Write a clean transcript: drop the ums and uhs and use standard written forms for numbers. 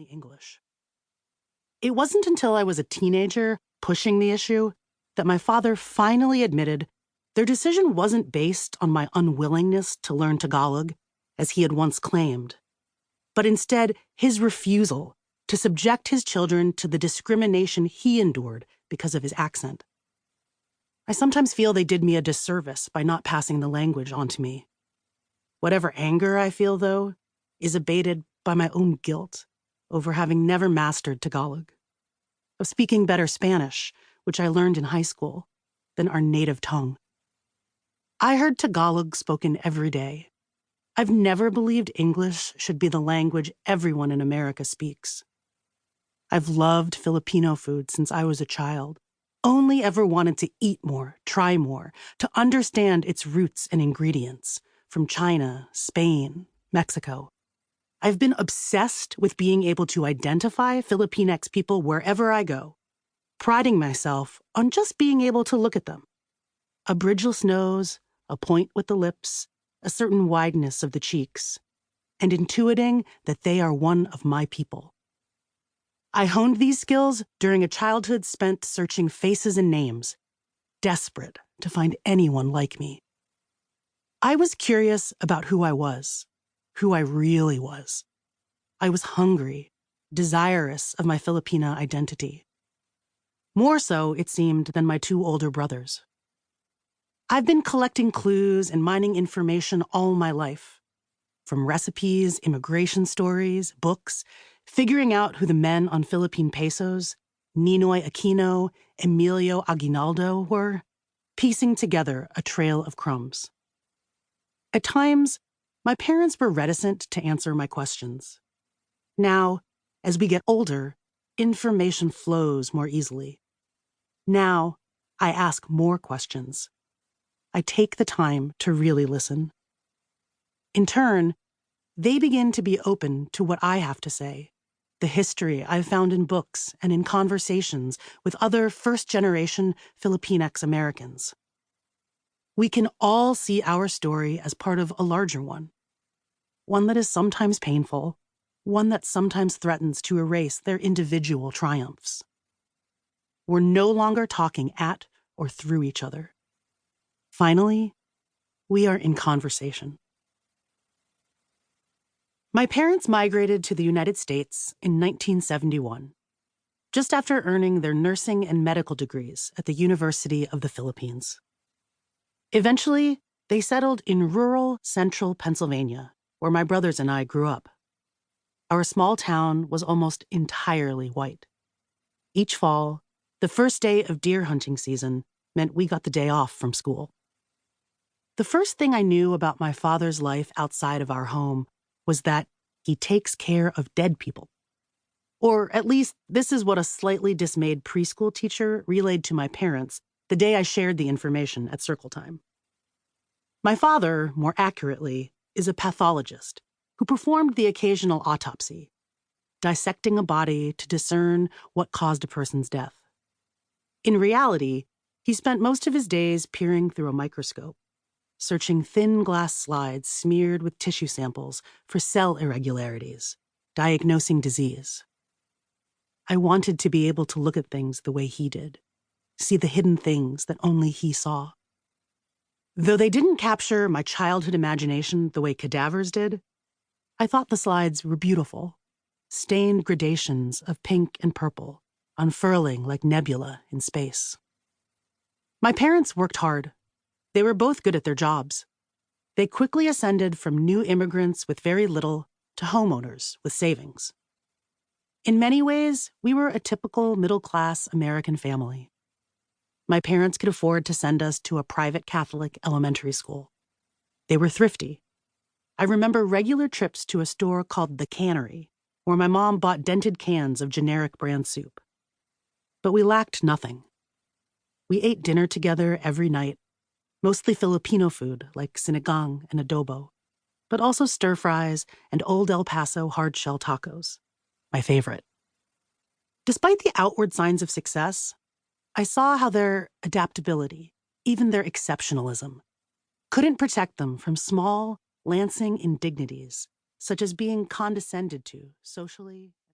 only English. It wasn't until I was a teenager pushing the issue that my father finally admitted their decision wasn't based on my unwillingness to learn Tagalog, as he had once claimed, but instead his refusal to subject his children to the discrimination he endured because of his accent. I sometimes feel they did me a disservice by not passing the language on to me. Whatever anger I feel, though, is abated by my own guilt over having never mastered Tagalog, of speaking better Spanish, which I learned in high school, than our native tongue. I heard Tagalog spoken every day. I've never believed English should be the language everyone in America speaks. I've loved Filipino food since I was a child, only ever wanted to eat more, try more, to understand its roots and ingredients from China, Spain, Mexico. I've been obsessed with being able to identify Filipinx people wherever I go, priding myself on just being able to look at them. A bridgeless nose, a point with the lips, a certain wideness of the cheeks, and intuiting that they are one of my people. I honed these skills during a childhood spent searching faces and names, desperate to find anyone like me. I was curious about who I was, who I really was. I was hungry, desirous of my Filipina identity. More so, it seemed, than my two older brothers. I've been collecting clues and mining information all my life. From recipes, immigration stories, books, figuring out who the men on Philippine pesos, Ninoy Aquino, Emilio Aguinaldo were, piecing together a trail of crumbs. At times, my parents were reticent to answer my questions. Now, as we get older, information flows more easily. Now, I ask more questions. I take the time to really listen. In turn, they begin to be open to what I have to say, the history I've found in books and in conversations with other first-generation Filipinx-Americans. We can all see our story as part of a larger one that is sometimes painful, one that sometimes threatens to erase their individual triumphs. We're no longer talking at or through each other. Finally, we are in conversation. My parents migrated to the United States in 1971, just after earning their nursing and medical degrees at the University of the Philippines. Eventually, they settled in rural central Pennsylvania, where my brothers and I grew up. Our small town was almost entirely white. Each fall, the first day of deer hunting season meant we got the day off from school. The first thing I knew about my father's life outside of our home was that he takes care of dead people. Or at least this is what a slightly dismayed preschool teacher relayed to my parents the day I shared the information at circle time. My father, more accurately, is a pathologist who performed the occasional autopsy, dissecting a body to discern what caused a person's death. In reality, he spent most of his days peering through a microscope, searching thin glass slides smeared with tissue samples for cell irregularities, diagnosing disease. I wanted to be able to look at things the way he did, see the hidden things that only he saw. Though they didn't capture my childhood imagination the way cadavers did, I thought the slides were beautiful, stained gradations of pink and purple, unfurling like nebula in space. My parents worked hard. They were both good at their jobs. They quickly ascended from new immigrants with very little to homeowners with savings. In many ways, we were a typical middle-class American family. My parents could afford to send us to a private Catholic elementary school. They were thrifty. I remember regular trips to a store called The Cannery, where my mom bought dented cans of generic brand soup. But we lacked nothing. We ate dinner together every night, mostly Filipino food like sinigang and adobo, but also stir-fries and Old El Paso hard-shell tacos, my favorite. Despite the outward signs of success, I saw how their adaptability, even their exceptionalism, couldn't protect them from small, lancing indignities, such as being condescended to socially